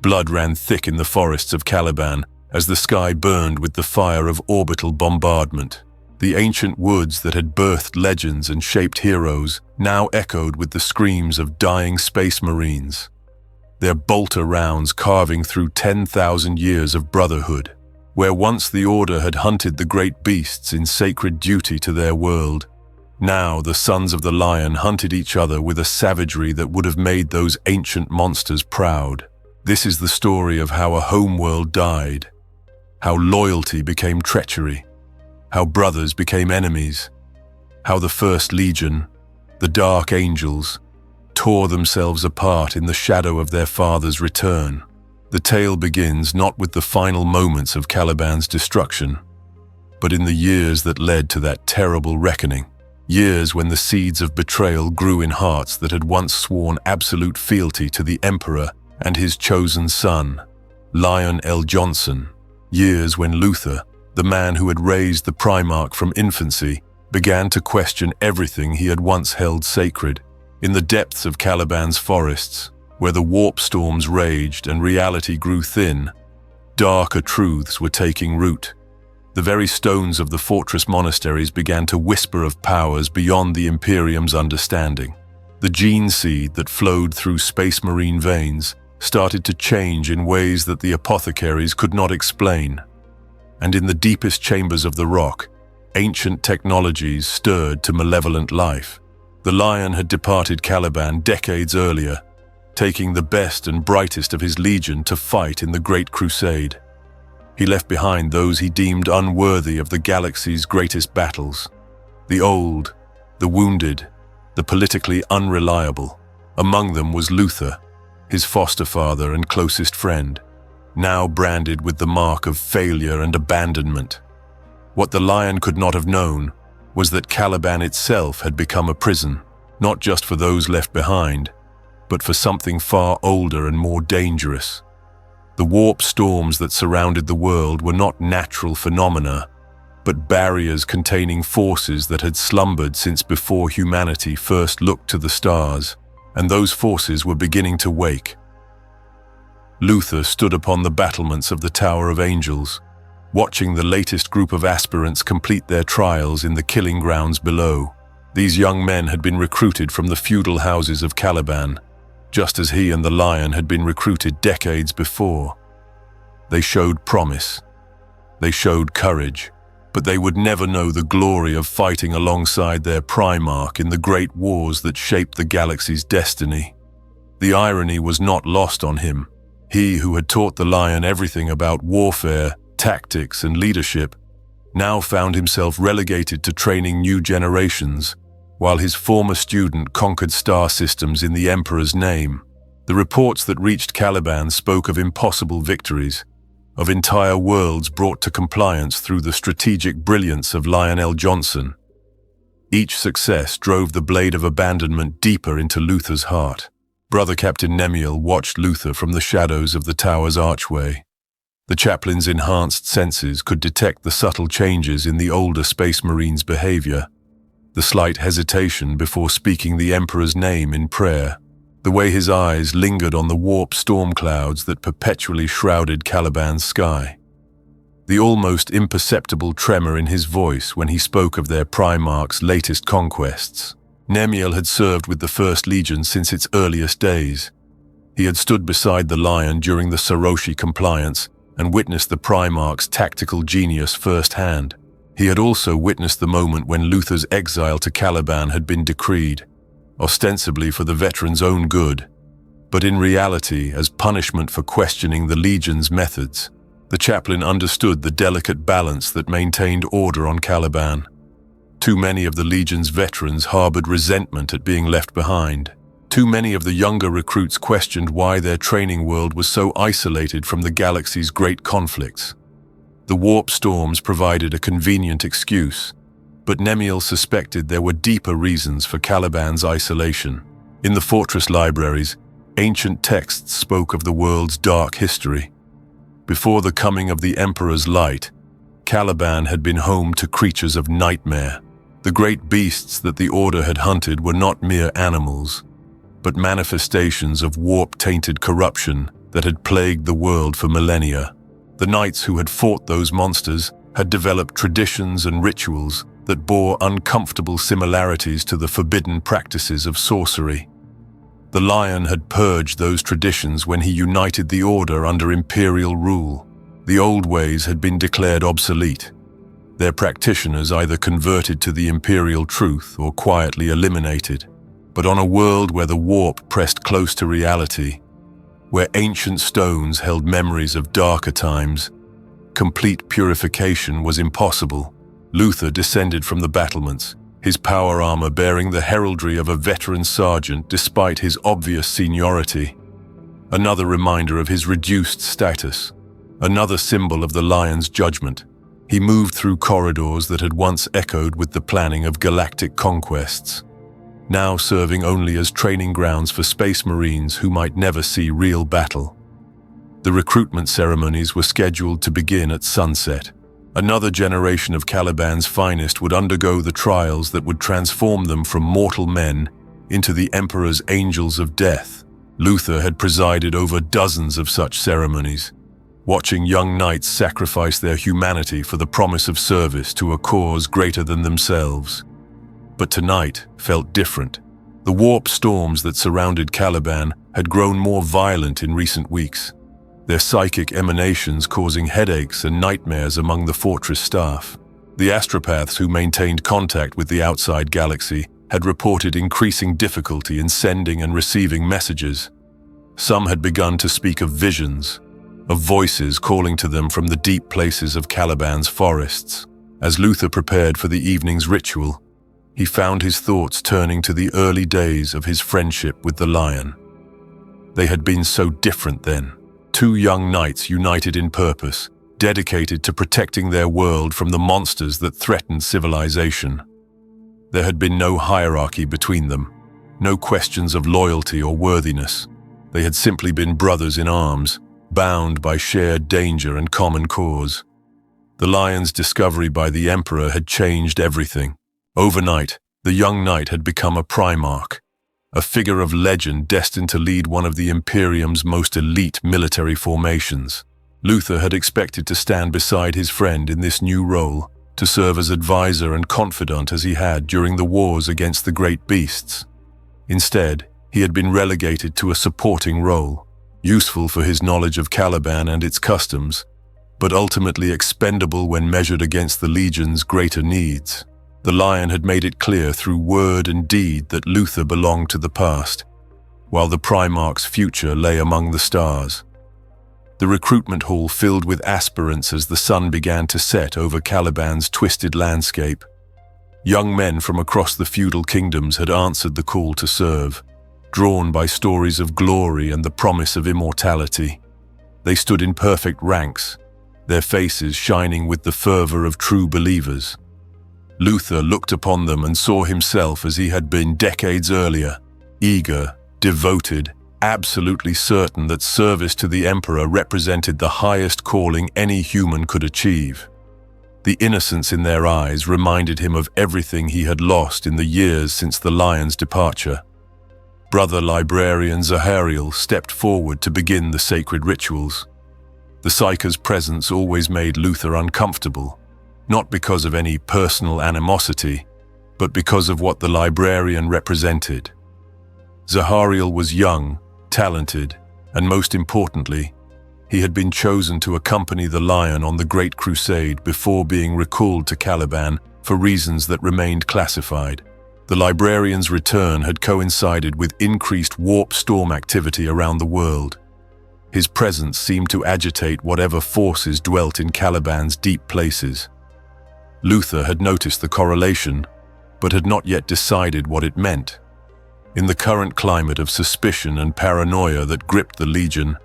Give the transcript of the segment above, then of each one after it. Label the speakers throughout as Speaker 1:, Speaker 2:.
Speaker 1: Blood ran thick in the forests of Caliban as the sky burned with the fire of orbital bombardment. The ancient woods that had birthed legends and shaped heroes now echoed with the screams of dying space marines, their bolter rounds carving through 10,000 years of brotherhood. Where once the Order had hunted the great beasts in sacred duty to their world, now the Sons of the Lion hunted each other with a savagery that would have made those ancient monsters proud. This is the story of how a homeworld died, how loyalty became treachery, how brothers became enemies, how the First Legion, the Dark Angels, tore themselves apart in the shadow of their father's return. The tale begins not with the final moments of Caliban's destruction, but in the years that led to that terrible reckoning. Years when the seeds of betrayal grew in hearts that had once sworn absolute fealty to the Emperor and his chosen son, Lion L. Johnson. Years when Luther, the man who had raised the Primarch from infancy, began to question everything he had once held sacred. In the depths of Caliban's forests, where the warp storms raged and reality grew thin, darker truths were taking root. The very stones of the fortress monasteries began to whisper of powers beyond the Imperium's understanding. The gene seed that flowed through space marine veins started to change in ways that the apothecaries could not explain. And in the deepest chambers of the rock, ancient technologies stirred to malevolent life. The Lion had departed Caliban decades earlier, taking the best and brightest of his legion to fight in the Great Crusade. He left behind those he deemed unworthy of the galaxy's greatest battles. The old, the wounded, the politically unreliable. Among them was Luther, his foster father and closest friend, now branded with the mark of failure and abandonment. What the Lion could not have known was that Caliban itself had become a prison, not just for those left behind, but for something far older and more dangerous. The warp storms that surrounded the world were not natural phenomena, but barriers containing forces that had slumbered since before humanity first looked to the stars, and those forces were beginning to wake. Luther stood upon the battlements of the Tower of Angels, watching the latest group of aspirants complete their trials in the killing grounds below. These young men had been recruited from the feudal houses of Caliban, just as he and the Lion had been recruited decades before. They showed promise. They showed courage, but they would never know the glory of fighting alongside their Primarch in the great wars that shaped the galaxy's destiny. The irony was not lost on him. He who had taught the Lion everything about warfare, tactics, and leadership, now found himself relegated to training new generations, while his former student conquered star systems in the Emperor's name. The reports that reached Caliban spoke of impossible victories, of entire worlds brought to compliance through the strategic brilliance of Lion L. Johnson. Each success drove the blade of abandonment deeper into Luther's heart. Brother Captain Nemiel watched Luther from the shadows of the tower's archway. The chaplain's enhanced senses could detect the subtle changes in the older Space Marine's behavior, the slight hesitation before speaking the Emperor's name in prayer, the way his eyes lingered on the warp storm clouds that perpetually shrouded Caliban's sky, the almost imperceptible tremor in his voice when he spoke of their Primarch's latest conquests. Nemiel had served with the First Legion since its earliest days. He had stood beside the Lion during the Saroshi compliance and witnessed the Primarch's tactical genius firsthand. He had also witnessed the moment when Luther's exile to Caliban had been decreed, ostensibly for the veteran's own good, but in reality as punishment for questioning the Legion's methods. The chaplain understood the delicate balance that maintained order on Caliban. Too many of the Legion's veterans harbored resentment at being left behind. Too many of the younger recruits questioned why their training world was so isolated from the galaxy's great conflicts. The warp storms provided a convenient excuse, but Nemiel suspected there were deeper reasons for Caliban's isolation. In the fortress libraries, ancient texts spoke of the world's dark history. Before the coming of the Emperor's light, Caliban had been home to creatures of nightmare. The great beasts that the Order had hunted were not mere animals, but manifestations of warp-tainted corruption that had plagued the world for millennia. The knights who had fought those monsters had developed traditions and rituals that bore uncomfortable similarities to the forbidden practices of sorcery. The Lion had purged those traditions when he united the Order under imperial rule. The old ways had been declared obsolete. Their practitioners either converted to the imperial truth or quietly eliminated. But on a world where the warp pressed close to reality, where ancient stones held memories of darker times, complete purification was impossible. Luther descended from the battlements, his power armor bearing the heraldry of a veteran sergeant despite his obvious seniority. Another reminder of his reduced status, another symbol of the Lion's judgment. He moved through corridors that had once echoed with the planning of galactic conquests, now serving only as training grounds for space marines who might never see real battle. The recruitment ceremonies were scheduled to begin at sunset. Another generation of Caliban's finest would undergo the trials that would transform them from mortal men into the Emperor's angels of death. Luther had presided over dozens of such ceremonies, watching young knights sacrifice their humanity for the promise of service to a cause greater than themselves. But tonight felt different. The warp storms that surrounded Caliban had grown more violent in recent weeks, their psychic emanations causing headaches and nightmares among the fortress staff. The astropaths who maintained contact with the outside galaxy had reported increasing difficulty in sending and receiving messages. Some had begun to speak of visions, of voices calling to them from the deep places of Caliban's forests. As Luther prepared for the evening's ritual, he found his thoughts turning to the early days of his friendship with the Lion. They had been so different then. Two young knights united in purpose, dedicated to protecting their world from the monsters that threatened civilization. There had been no hierarchy between them, no questions of loyalty or worthiness. They had simply been brothers in arms, bound by shared danger and common cause. The Lion's discovery by the Emperor had changed everything. Overnight, the young knight had become a Primarch, a figure of legend destined to lead one of the Imperium's most elite military formations. Luther had expected to stand beside his friend in this new role, to serve as advisor and confidant as he had during the wars against the great beasts. Instead, he had been relegated to a supporting role, useful for his knowledge of Caliban and its customs, but ultimately expendable when measured against the Legion's greater needs. The Lion had made it clear through word and deed that Luther belonged to the past, while the Primarch's future lay among the stars. The recruitment hall filled with aspirants as the sun began to set over Caliban's twisted landscape. Young men from across the feudal kingdoms had answered the call to serve, drawn by stories of glory and the promise of immortality. They stood in perfect ranks, their faces shining with the fervor of true believers. Luther looked upon them and saw himself as he had been decades earlier, eager, devoted, absolutely certain that service to the Emperor represented the highest calling any human could achieve. The innocence in their eyes reminded him of everything he had lost in the years since the Lion's departure. Brother Librarian Zahariel stepped forward to begin the sacred rituals. The Psyker's presence always made Luther uncomfortable, not because of any personal animosity, but because of what the librarian represented. Zahariel was young, talented, and most importantly, he had been chosen to accompany the Lion on the Great Crusade before being recalled to Caliban for reasons that remained classified. The librarian's return had coincided with increased warp storm activity around the world. His presence seemed to agitate whatever forces dwelt in Caliban's deep places. Luther had noticed the correlation, but had not yet decided what it meant. In the current climate of suspicion and paranoia that gripped the Legion,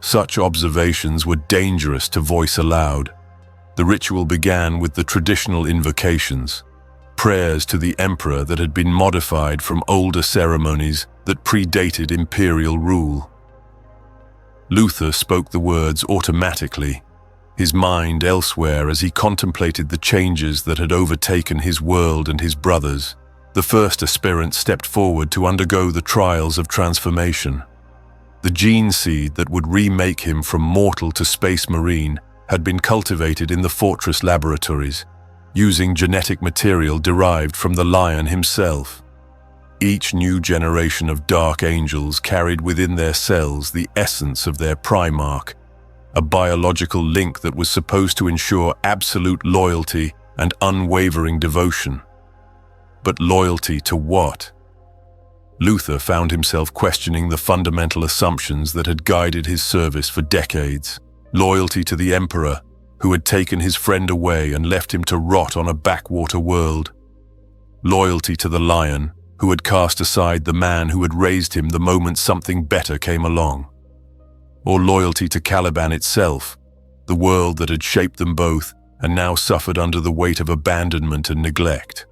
Speaker 1: such observations were dangerous to voice aloud. The ritual began with the traditional invocations, prayers to the Emperor that had been modified from older ceremonies that predated imperial rule. Luther spoke the words automatically, his mind elsewhere as he contemplated the changes that had overtaken his world and his brothers. The first aspirant stepped forward to undergo the trials of transformation. The gene seed that would remake him from mortal to space marine had been cultivated in the fortress laboratories, using genetic material derived from the lion himself. Each new generation of dark angels carried within their cells the essence of their primarch, a biological link that was supposed to ensure absolute loyalty and unwavering devotion. But loyalty to what? Luther found himself questioning the fundamental assumptions that had guided his service for decades. Loyalty to the Emperor, who had taken his friend away and left him to rot on a backwater world. Loyalty to the Lion, who had cast aside the man who had raised him the moment something better came along. Or loyalty to Caliban itself, the world that had shaped them both and now suffered under the weight of abandonment and neglect.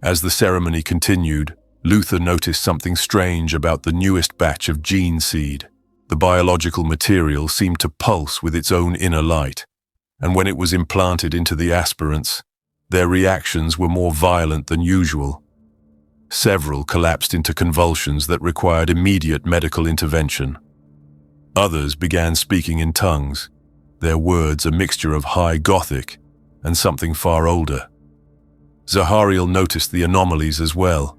Speaker 1: As the ceremony continued, Luther noticed something strange about the newest batch of gene seed. The biological material seemed to pulse with its own inner light, and when it was implanted into the aspirants, their reactions were more violent than usual. Several collapsed into convulsions that required immediate medical intervention. Others began speaking in tongues, their words a mixture of High Gothic and something far older. Zahariel noticed the anomalies as well,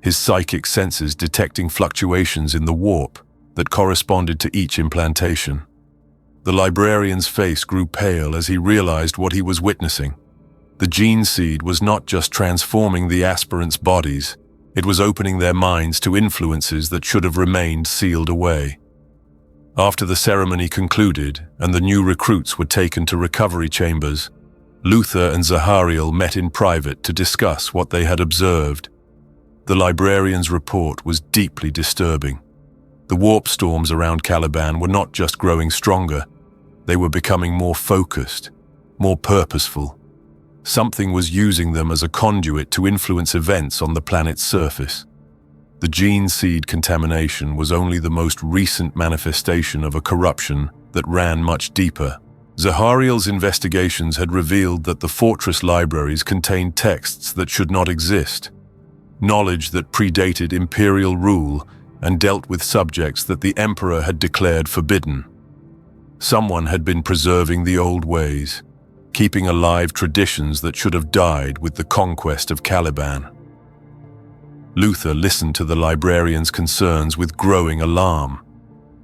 Speaker 1: his psychic senses detecting fluctuations in the warp that corresponded to each implantation. The librarian's face grew pale as he realized what he was witnessing. The gene seed was not just transforming the aspirants' bodies, it was opening their minds to influences that should have remained sealed away. After the ceremony concluded and the new recruits were taken to recovery chambers, Luther and Zahariel met in private to discuss what they had observed. The librarian's report was deeply disturbing. The warp storms around Caliban were not just growing stronger, they were becoming more focused, more purposeful. Something was using them as a conduit to influence events on the planet's surface. The gene seed contamination was only the most recent manifestation of a corruption that ran much deeper. Zahariel's investigations had revealed that the fortress libraries contained texts that should not exist, knowledge that predated imperial rule and dealt with subjects that the Emperor had declared forbidden. Someone had been preserving the old ways, keeping alive traditions that should have died with the conquest of Caliban. Luther listened to the librarian's concerns with growing alarm.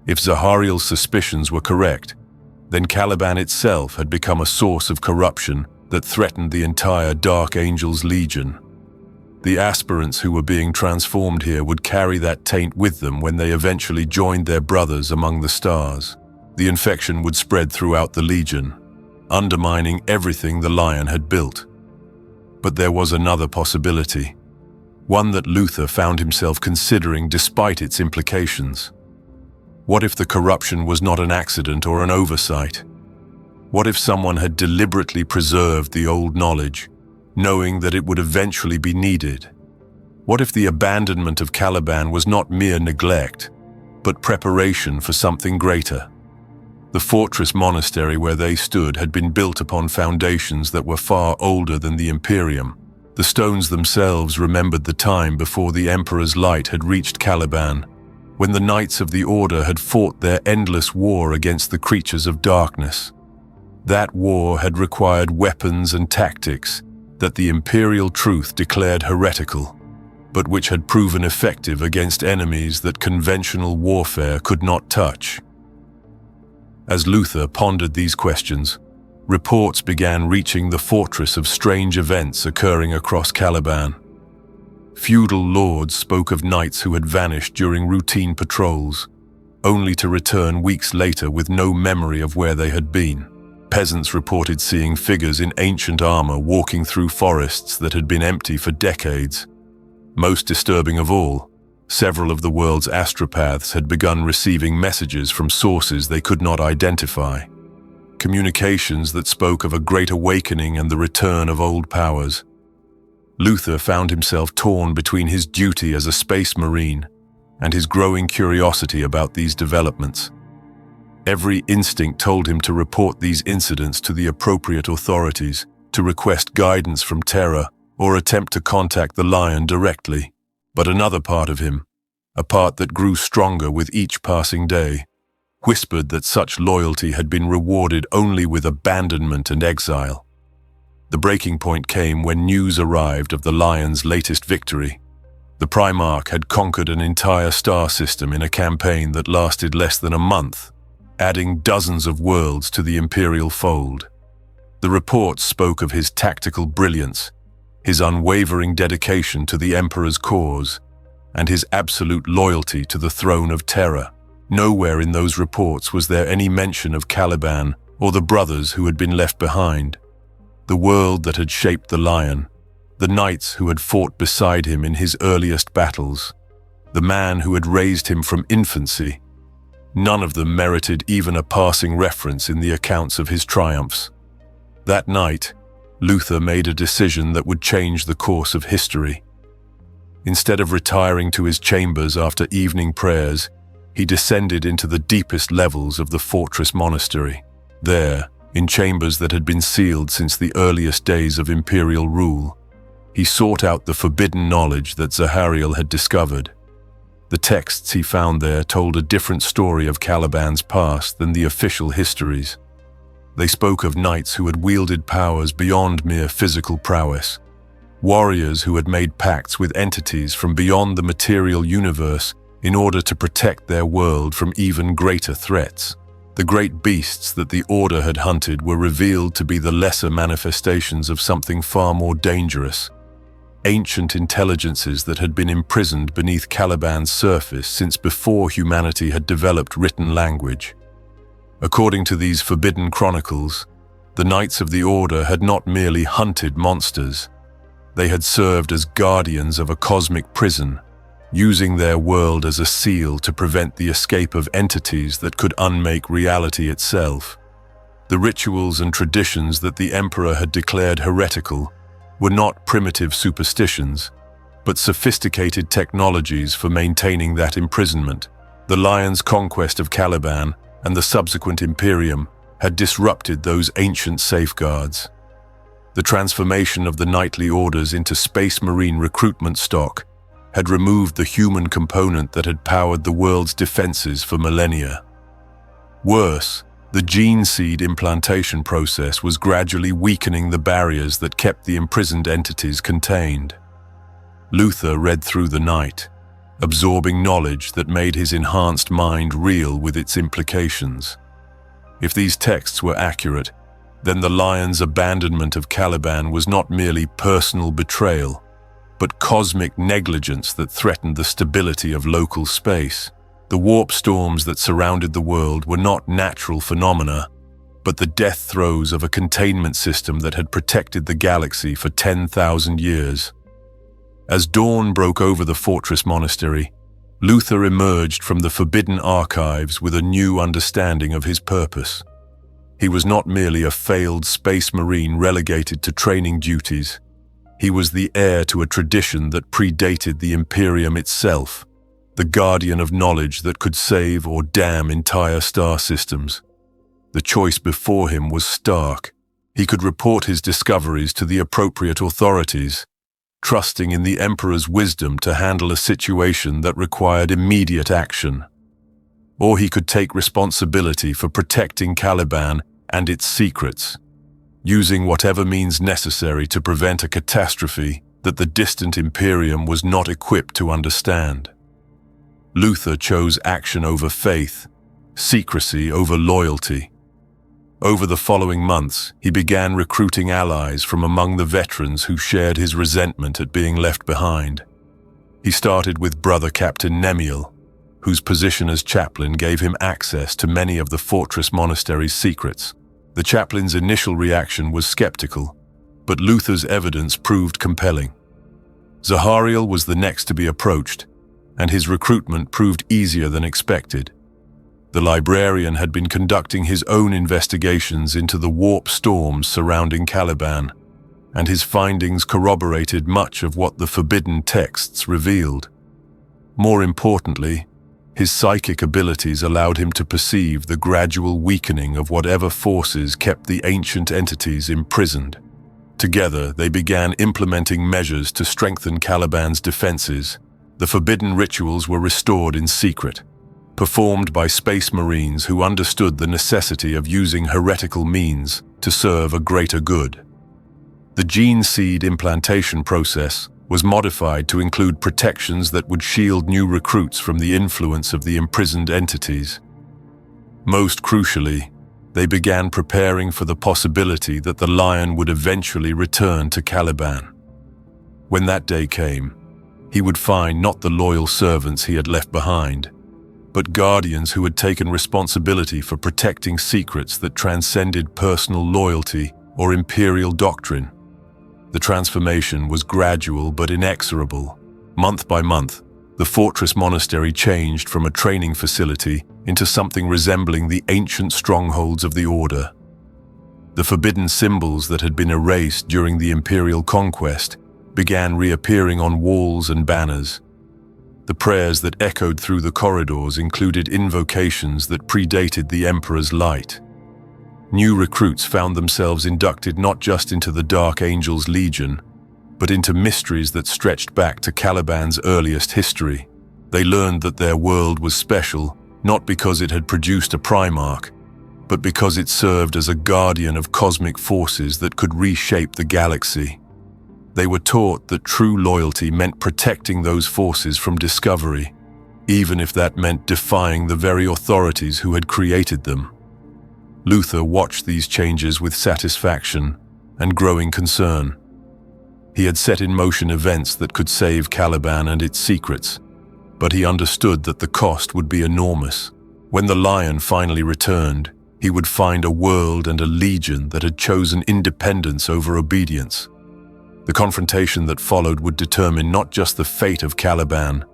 Speaker 1: If Zahariel's suspicions were correct, then Caliban itself had become a source of corruption that threatened the entire Dark Angels Legion. The aspirants who were being transformed here would carry that taint with them when they eventually joined their brothers among the stars. The infection would spread throughout the Legion, undermining everything the Lion had built. But there was another possibility, one that Luther found himself considering despite its implications. What if the corruption was not an accident or an oversight? What if someone had deliberately preserved the old knowledge, knowing that it would eventually be needed? What if the abandonment of Caliban was not mere neglect, but preparation for something greater? The fortress monastery where they stood had been built upon foundations that were far older than the Imperium. The stones themselves remembered the time before the Emperor's light had reached Caliban, when the Knights of the Order had fought their endless war against the creatures of darkness. That war had required weapons and tactics that the imperial truth declared heretical, but which had proven effective against enemies that conventional warfare could not touch. As Luther pondered these questions, reports began reaching the fortress of strange events occurring across Caliban. Feudal lords spoke of knights who had vanished during routine patrols, only to return weeks later with no memory of where they had been. Peasants reported seeing figures in ancient armor walking through forests that had been empty for decades. Most disturbing of all, several of the world's astropaths had begun receiving messages from sources they could not identify. Communications that spoke of a great awakening and the return of old powers. Luther found himself torn between his duty as a space marine and his growing curiosity about these developments. Every instinct told him to report these incidents to the appropriate authorities, to request guidance from Terra, or attempt to contact the Lion directly. But another part of him, a part that grew stronger with each passing day, whispered that such loyalty had been rewarded only with abandonment and exile. The breaking point came when news arrived of the Lion's latest victory. The Primarch had conquered an entire star system in a campaign that lasted less than a month, adding dozens of worlds to the Imperial fold. The reports spoke of his tactical brilliance, his unwavering dedication to the Emperor's cause, and his absolute loyalty to the Throne of Terror. Nowhere in those reports was there any mention of Caliban or the brothers who had been left behind. The world that had shaped the Lion, the knights who had fought beside him in his earliest battles, the man who had raised him from infancy. None of them merited even a passing reference in the accounts of his triumphs. That night, Luther made a decision that would change the course of history. Instead of retiring to his chambers after evening prayers, he descended into the deepest levels of the fortress monastery. There, in chambers that had been sealed since the earliest days of imperial rule, he sought out the forbidden knowledge that Zahariel had discovered. The texts he found there told a different story of Caliban's past than the official histories. They spoke of knights who had wielded powers beyond mere physical prowess, warriors who had made pacts with entities from beyond the material universe in order to protect their world from even greater threats. The great beasts that the Order had hunted were revealed to be the lesser manifestations of something far more dangerous. Ancient intelligences that had been imprisoned beneath Caliban's surface since before humanity had developed written language. According to these forbidden chronicles, the Knights of the Order had not merely hunted monsters. They had served as guardians of a cosmic prison, using their world as a seal to prevent the escape of entities that could unmake reality itself. The rituals and traditions that the Emperor had declared heretical were not primitive superstitions, but sophisticated technologies for maintaining that imprisonment. The Lion's conquest of Caliban and the subsequent Imperium had disrupted those ancient safeguards. The transformation of the knightly orders into Space Marine recruitment stock had removed the human component that had powered the world's defenses for millennia. Worse, the gene seed implantation process was gradually weakening the barriers that kept the imprisoned entities contained. Luther read through the night, absorbing knowledge that made his enhanced mind reel with its implications. If these texts were accurate, then the Lion's abandonment of Caliban was not merely personal betrayal, but cosmic negligence that threatened the stability of local space. The warp storms that surrounded the world were not natural phenomena, but the death throes of a containment system that had protected the galaxy for 10,000 years. As dawn broke over the fortress monastery, Luther emerged from the forbidden archives with a new understanding of his purpose. He was not merely a failed space marine relegated to training duties. He was the heir to a tradition that predated the Imperium itself, the guardian of knowledge that could save or damn entire star systems. The choice before him was stark. He could report his discoveries to the appropriate authorities, trusting in the Emperor's wisdom to handle a situation that required immediate action. Or he could take responsibility for protecting Caliban and its secrets, using whatever means necessary to prevent a catastrophe that the distant Imperium was not equipped to understand. Luther chose action over faith, secrecy over loyalty. Over the following months, he began recruiting allies from among the veterans who shared his resentment at being left behind. He started with Brother Captain Nemiel, whose position as chaplain gave him access to many of the fortress monastery's secrets. The chaplain's initial reaction was skeptical, but Luther's evidence proved compelling. Zahariel was the next to be approached, and his recruitment proved easier than expected. The librarian had been conducting his own investigations into the warp storms surrounding Caliban, and his findings corroborated much of what the forbidden texts revealed. More importantly, his psychic abilities allowed him to perceive the gradual weakening of whatever forces kept the ancient entities imprisoned. Together, they began implementing measures to strengthen Caliban's defenses, The forbidden rituals were restored in secret, performed by space marines who understood the necessity of using heretical means to serve a greater good. The gene seed implantation process was modified to include protections that would shield new recruits from the influence of the imprisoned entities. Most crucially, they began preparing for the possibility that the lion would eventually return to Caliban. When that day came, he would find not the loyal servants he had left behind, but guardians who had taken responsibility for protecting secrets that transcended personal loyalty or imperial doctrine. The transformation was gradual but inexorable. Month by month, the fortress monastery changed from a training facility into something resembling the ancient strongholds of the Order. The forbidden symbols that had been erased during the imperial conquest began reappearing on walls and banners. The prayers that echoed through the corridors included invocations that predated the Emperor's light. New recruits found themselves inducted not just into the Dark Angel's Legion, but into mysteries that stretched back to Caliban's earliest history. They learned that their world was special, not because it had produced a Primarch, but because it served as a guardian of cosmic forces that could reshape the galaxy. They were taught that true loyalty meant protecting those forces from discovery, even if that meant defying the very authorities who had created them. Luther watched these changes with satisfaction and growing concern. He had set in motion events that could save Caliban and its secrets, but he understood that the cost would be enormous. When the lion finally returned, he would find a world and a legion that had chosen independence over obedience. The confrontation that followed would determine not just the fate of Caliban,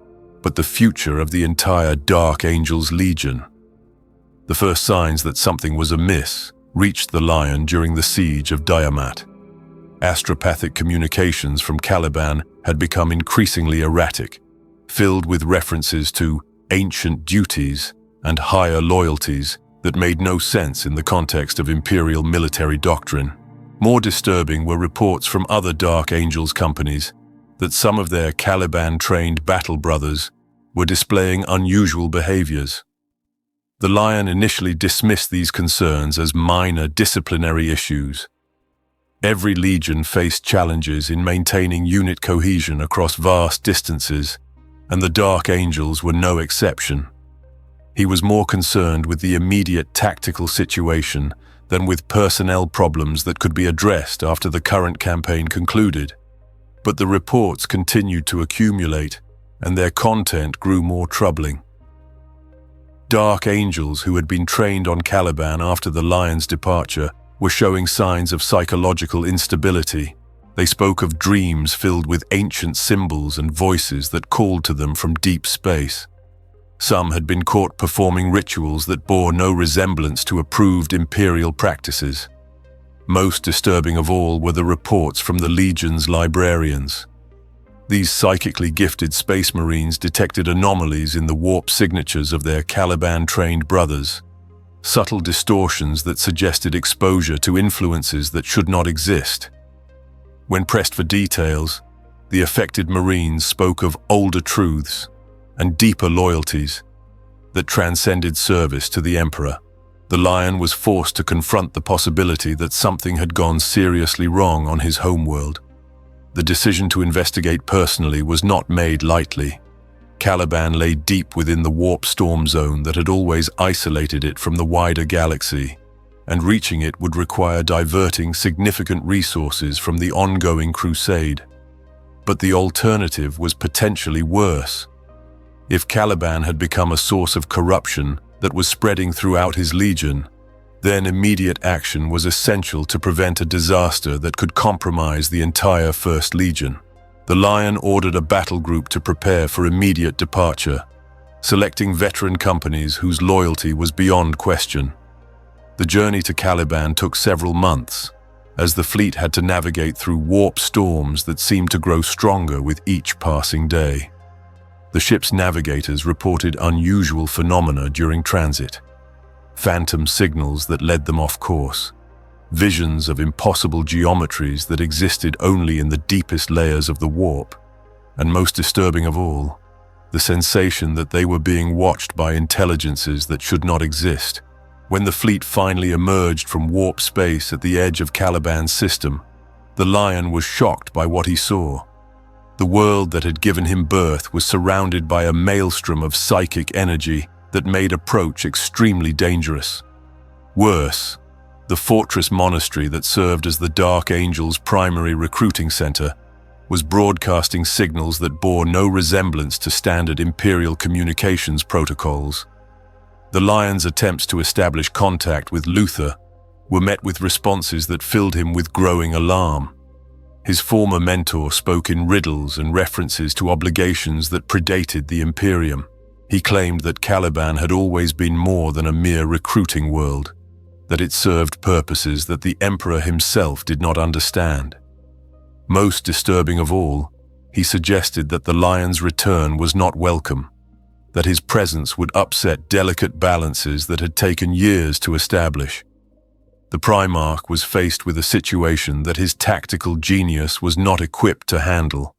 Speaker 1: but the future of the entire Dark Angel's Legion. The first signs that something was amiss reached the lion during the siege of Diamat. Astropathic communications from Caliban had become increasingly erratic, filled with references to ancient duties and higher loyalties that made no sense in the context of imperial military doctrine. More disturbing were reports from other Dark Angels companies that some of their Caliban-trained battle brothers were displaying unusual behaviors. The lion initially dismissed these concerns as minor disciplinary issues. Every legion faced challenges in maintaining unit cohesion across vast distances, and the Dark Angels were no exception. He was more concerned with the immediate tactical situation than with personnel problems that could be addressed after the current campaign concluded. But the reports continued to accumulate, and their content grew more troubling. Dark Angels who had been trained on Caliban after the lion's departure were showing signs of psychological instability. They spoke of dreams filled with ancient symbols and voices that called to them from deep space. Some had been caught performing rituals that bore no resemblance to approved imperial practices. Most disturbing of all were the reports from the Legion's librarians. These psychically gifted space marines detected anomalies in the warp signatures of their Caliban-trained brothers, subtle distortions that suggested exposure to influences that should not exist. When pressed for details, the affected marines spoke of older truths and deeper loyalties that transcended service to the Emperor. The lion was forced to confront the possibility that something had gone seriously wrong on his homeworld. The decision to investigate personally was not made lightly. Caliban lay deep within the warp storm zone that had always isolated it from the wider galaxy, and reaching it would require diverting significant resources from the ongoing crusade. But the alternative was potentially worse. If Caliban had become a source of corruption that was spreading throughout his legion, then immediate action was essential to prevent a disaster that could compromise the entire First Legion. The Lion ordered a battle group to prepare for immediate departure, selecting veteran companies whose loyalty was beyond question. The journey to Caliban took several months, as the fleet had to navigate through warp storms that seemed to grow stronger with each passing day. The ship's navigators reported unusual phenomena during transit. Phantom signals that led them off course, visions of impossible geometries that existed only in the deepest layers of the warp, and most disturbing of all, the sensation that they were being watched by intelligences that should not exist. When the fleet finally emerged from warp space at the edge of Caliban's system, the Lion was shocked by what he saw. The world that had given him birth was surrounded by a maelstrom of psychic energy that made approach extremely dangerous. Worse, the fortress monastery that served as the Dark Angel's primary recruiting center was broadcasting signals that bore no resemblance to standard Imperial communications protocols. The Lion's attempts to establish contact with Luther were met with responses that filled him with growing alarm. His former mentor spoke in riddles and references to obligations that predated the Imperium. He claimed that Caliban had always been more than a mere recruiting world, that it served purposes that the Emperor himself did not understand. Most disturbing of all, he suggested that the Lion's return was not welcome, that his presence would upset delicate balances that had taken years to establish. The Primarch was faced with a situation that his tactical genius was not equipped to handle.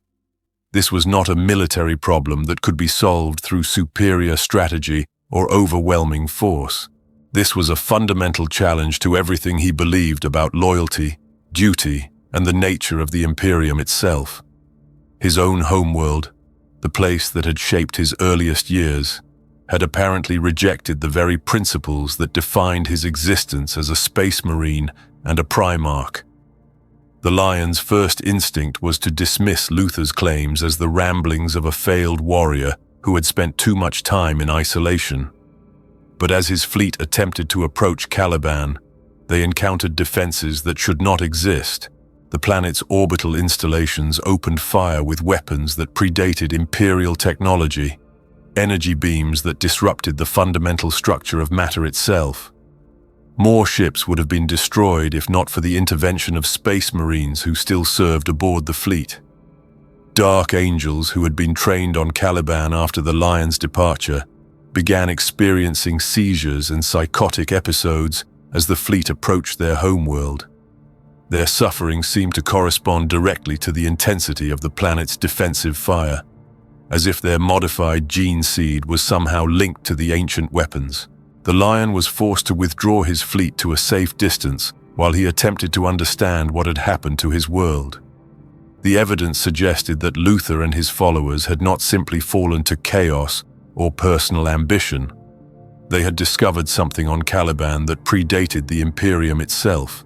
Speaker 1: This was not a military problem that could be solved through superior strategy or overwhelming force. This was a fundamental challenge to everything he believed about loyalty, duty, and the nature of the Imperium itself. His own homeworld, the place that had shaped his earliest years, had apparently rejected the very principles that defined his existence as a space marine and a Primarch. The Lion's first instinct was to dismiss Luther's claims as the ramblings of a failed warrior who had spent too much time in isolation. But as his fleet attempted to approach Caliban, they encountered defenses that should not exist. The planet's orbital installations opened fire with weapons that predated Imperial technology, energy beams that disrupted the fundamental structure of matter itself. More ships would have been destroyed if not for the intervention of space marines who still served aboard the fleet. Dark Angels who had been trained on Caliban after the Lion's departure began experiencing seizures and psychotic episodes as the fleet approached their homeworld. Their suffering seemed to correspond directly to the intensity of the planet's defensive fire, as if their modified gene seed was somehow linked to the ancient weapons. The Lion was forced to withdraw his fleet to a safe distance while he attempted to understand what had happened to his world. The evidence suggested that Luther and his followers had not simply fallen to chaos or personal ambition. They had discovered something on Caliban that predated the Imperium itself,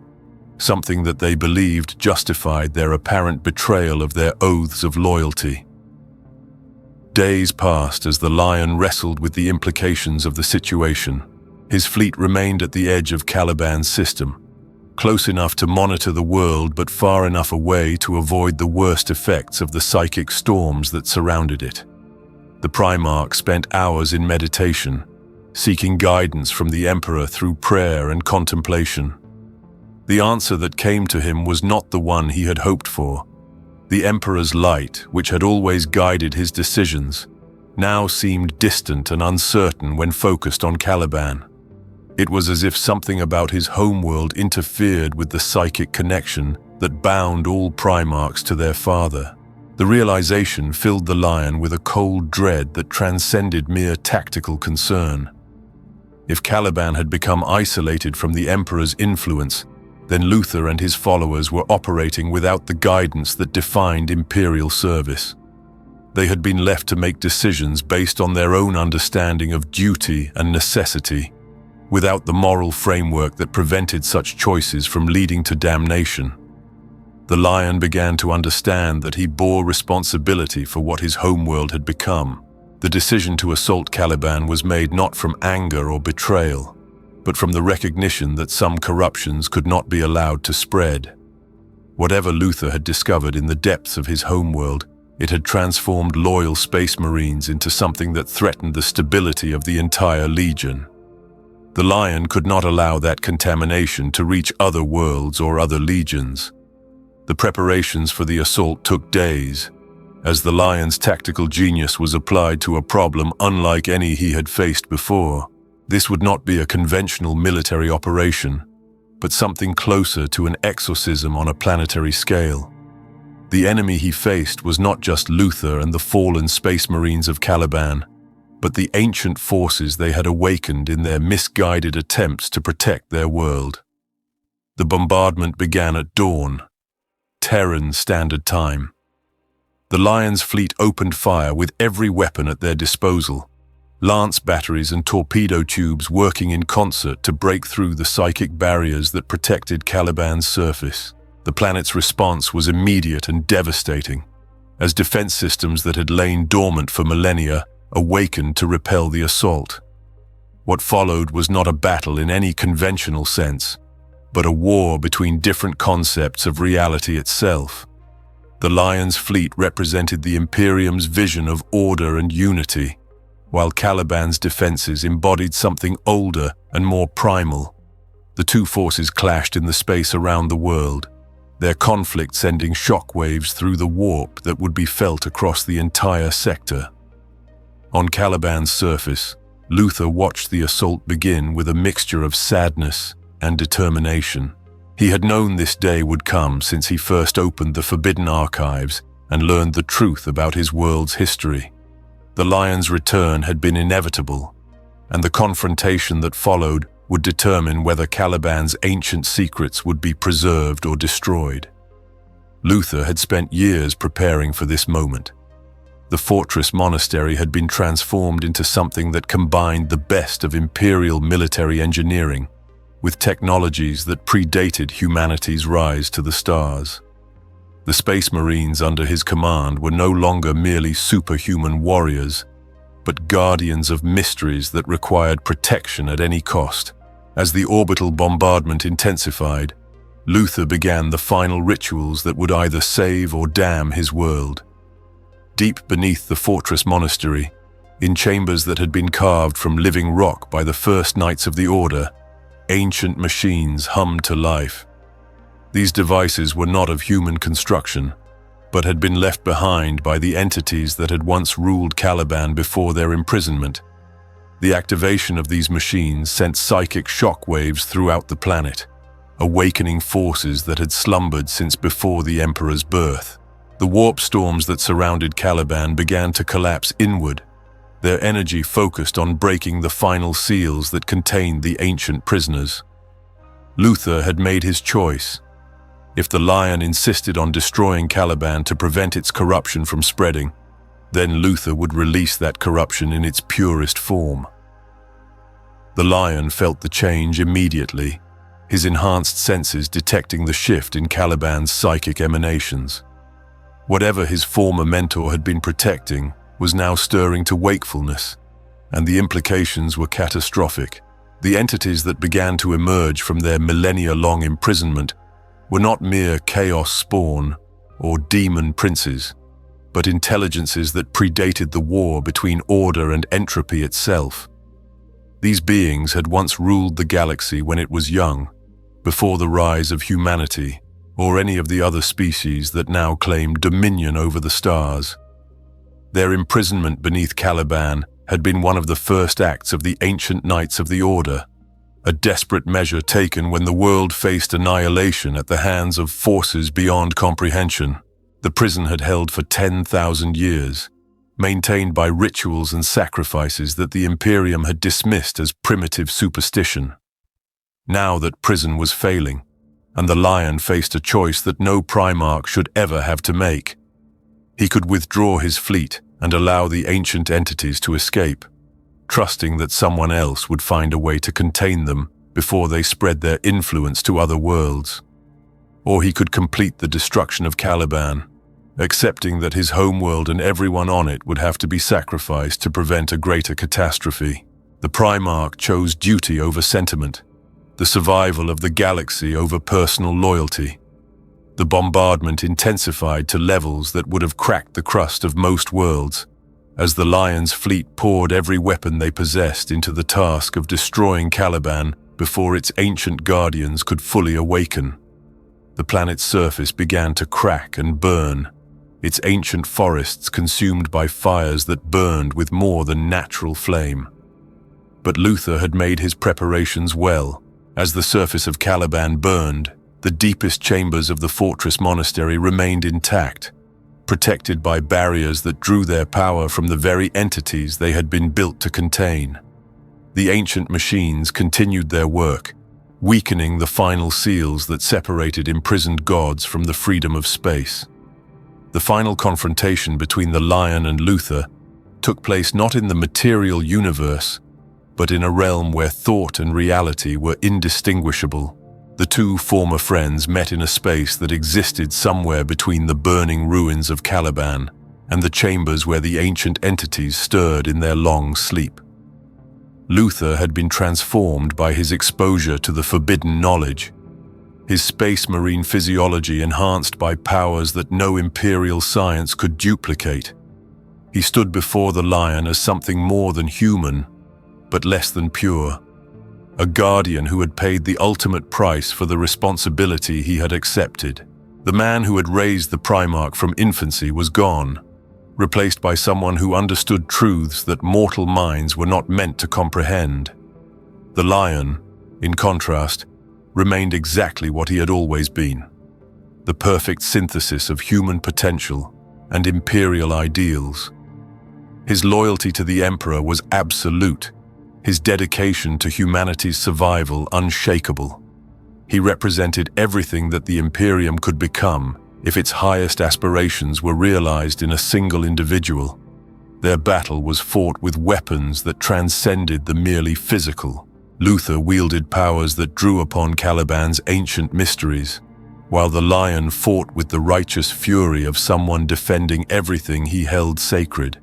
Speaker 1: something that they believed justified their apparent betrayal of their oaths of loyalty. Days passed as the Lion wrestled with the implications of the situation. His fleet remained at the edge of Caliban's system, close enough to monitor the world but far enough away to avoid the worst effects of the psychic storms that surrounded it. The Primarch spent hours in meditation, seeking guidance from the Emperor through prayer and contemplation. The answer that came to him was not the one he had hoped for. The Emperor's light, which had always guided his decisions, now seemed distant and uncertain when focused on Caliban. It was as if something about his homeworld interfered with the psychic connection that bound all Primarchs to their father. The realization filled the Lion with a cold dread that transcended mere tactical concern. If Caliban had become isolated from the Emperor's influence, then Luther and his followers were operating without the guidance that defined Imperial service. They had been left to make decisions based on their own understanding of duty and necessity, without the moral framework that prevented such choices from leading to damnation. The Lion began to understand that he bore responsibility for what his homeworld had become. The decision to assault Caliban was made not from anger or betrayal, but from the recognition that some corruptions could not be allowed to spread. Whatever Luther had discovered in the depths of his homeworld, it had transformed loyal space marines into something that threatened the stability of the entire Legion. The Lion could not allow that contamination to reach other worlds or other legions. The preparations for the assault took days, as the Lion's tactical genius was applied to a problem unlike any he had faced before. This would not be a conventional military operation, but something closer to an exorcism on a planetary scale. The enemy he faced was not just Luther and the fallen space marines of Caliban, but the ancient forces they had awakened in their misguided attempts to protect their world. The bombardment began at dawn, Terran Standard Time. The Lion's fleet opened fire with every weapon at their disposal, lance batteries and torpedo tubes working in concert to break through the psychic barriers that protected Caliban's surface. The planet's response was immediate and devastating, as defense systems that had lain dormant for millennia awakened to repel the assault. What followed was not a battle in any conventional sense, but a war between different concepts of reality itself. The Lion's fleet represented the Imperium's vision of order and unity, while Caliban's defenses embodied something older and more primal. The two forces clashed in the space around the world, their conflict sending shockwaves through the warp that would be felt across the entire sector. On Caliban's surface, Luther watched the assault begin with a mixture of sadness and determination. He had known this day would come since he first opened the forbidden archives and learned the truth about his world's history. The Lion's return had been inevitable, and the confrontation that followed would determine whether Caliban's ancient secrets would be preserved or destroyed. Luther had spent years preparing for this moment. The fortress monastery had been transformed into something that combined the best of imperial military engineering with technologies that predated humanity's rise to the stars. The Space Marines under his command were no longer merely superhuman warriors, but guardians of mysteries that required protection at any cost. As the orbital bombardment intensified, Luther began the final rituals that would either save or damn his world. Deep beneath the fortress monastery, in chambers that had been carved from living rock by the first Knights of the Order, ancient machines hummed to life. These devices were not of human construction, but had been left behind by the entities that had once ruled Caliban before their imprisonment. The activation of these machines sent psychic shockwaves throughout the planet, awakening forces that had slumbered since before the Emperor's birth. The warp storms that surrounded Caliban began to collapse inward, their energy focused on breaking the final seals that contained the ancient prisoners. Luther had made his choice. If the Lion insisted on destroying Caliban to prevent its corruption from spreading, then Luther would release that corruption in its purest form. The Lion felt the change immediately, his enhanced senses detecting the shift in Caliban's psychic emanations. Whatever his former mentor had been protecting was now stirring to wakefulness, and the implications were catastrophic. The entities that began to emerge from their millennia-long imprisonment were not mere chaos spawn or demon princes, but intelligences that predated the war between order and entropy itself. These beings had once ruled the galaxy when it was young, before the rise of humanity or any of the other species that now claimed dominion over the stars. Their imprisonment beneath Caliban had been one of the first acts of the ancient Knights of the Order, a desperate measure taken when the world faced annihilation at the hands of forces beyond comprehension. The prison had held for 10,000 years, maintained by rituals and sacrifices that the Imperium had dismissed as primitive superstition. Now that prison was failing, and the Lion faced a choice that no Primarch should ever have to make. He could withdraw his fleet and allow the ancient entities to escape, trusting that someone else would find a way to contain them before they spread their influence to other worlds. Or he could complete the destruction of Caliban, accepting that his homeworld and everyone on it would have to be sacrificed to prevent a greater catastrophe. The Primarch chose duty over sentiment, the survival of the galaxy over personal loyalty. The bombardment intensified to levels that would have cracked the crust of most worlds, as the Lion's fleet poured every weapon they possessed into the task of destroying Caliban before its ancient guardians could fully awaken. The planet's surface began to crack and burn, its ancient forests consumed by fires that burned with more than natural flame. But Luther had made his preparations well. As the surface of Caliban burned, The deepest chambers of the fortress monastery remained intact, protected by barriers that drew their power from the very entities they had been built to contain. The ancient machines continued their work, weakening the final seals that separated imprisoned gods from the freedom of space. The final confrontation between the Lion and Luther took place not in the material universe, but in a realm where thought and reality were indistinguishable. The two former friends met in a space that existed somewhere between the burning ruins of Caliban and the chambers where the ancient entities stirred in their long sleep. Luther had been transformed by his exposure to the forbidden knowledge, his space marine physiology enhanced by powers that no imperial science could duplicate. He stood before the Lion as something more than human, but less than pure. A guardian who had paid the ultimate price for the responsibility he had accepted. The man who had raised the Primarch from infancy was gone, replaced by someone who understood truths that mortal minds were not meant to comprehend. The Lion, in contrast, remained exactly what he had always been, the perfect synthesis of human potential and imperial ideals. His loyalty to the Emperor was absolute, his dedication to humanity's survival unshakable. He represented everything that the Imperium could become if its highest aspirations were realized in a single individual. Their battle was fought with weapons that transcended the merely physical. Luther wielded powers that drew upon Caliban's ancient mysteries, while the Lion fought with the righteous fury of someone defending everything he held sacred.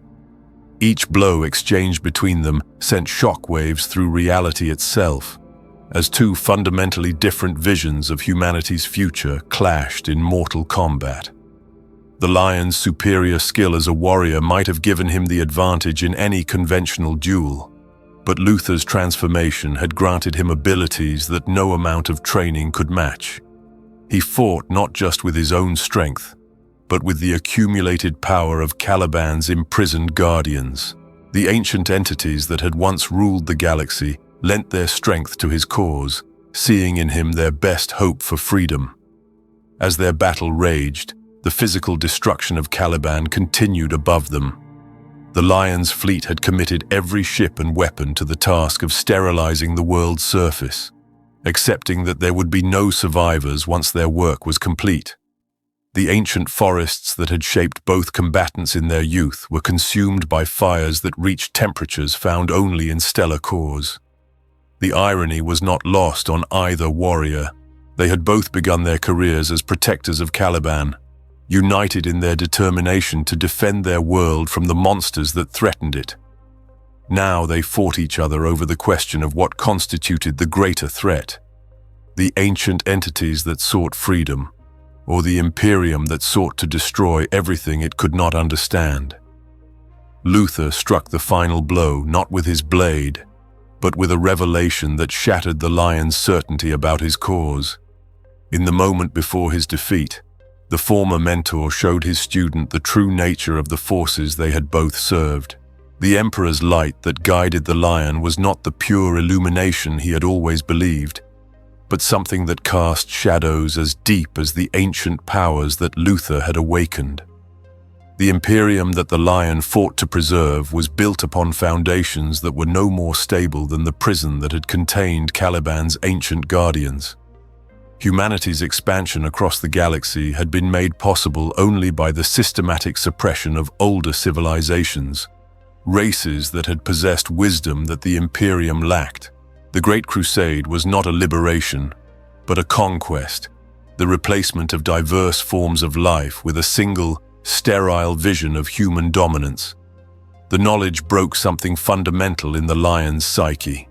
Speaker 1: Each blow exchanged between them sent shockwaves through reality itself, as two fundamentally different visions of humanity's future clashed in mortal combat. The Lion's superior skill as a warrior might have given him the advantage in any conventional duel, but Luther's transformation had granted him abilities that no amount of training could match. He fought not just with his own strength, but with the accumulated power of Caliban's imprisoned guardians. The ancient entities that had once ruled the galaxy lent their strength to his cause, seeing in him their best hope for freedom. As their battle raged, the physical destruction of Caliban continued above them. The Lion's fleet had committed every ship and weapon to the task of sterilizing the world's surface, accepting that there would be no survivors once their work was complete. The ancient forests that had shaped both combatants in their youth were consumed by fires that reached temperatures found only in stellar cores. The irony was not lost on either warrior. They had both begun their careers as protectors of Caliban, united in their determination to defend their world from the monsters that threatened it. Now they fought each other over the question of what constituted the greater threat: the ancient entities that sought freedom, or the Imperium that sought to destroy everything it could not understand. Luther struck the final blow not with his blade, but with a revelation that shattered the Lion's certainty about his cause. In the moment before his defeat, the former mentor showed his student the true nature of the forces they had both served. The Emperor's light that guided the Lion was not the pure illumination he had always believed, but something that cast shadows as deep as the ancient powers that Luther had awakened. The Imperium that the Lion fought to preserve was built upon foundations that were no more stable than the prison that had contained Caliban's ancient guardians. Humanity's expansion across the galaxy had been made possible only by the systematic suppression of older civilizations, races that had possessed wisdom that the Imperium lacked. The Great Crusade was not a liberation, but a conquest, the replacement of diverse forms of life with a single, sterile vision of human dominance. The knowledge broke something fundamental in the Lion's psyche.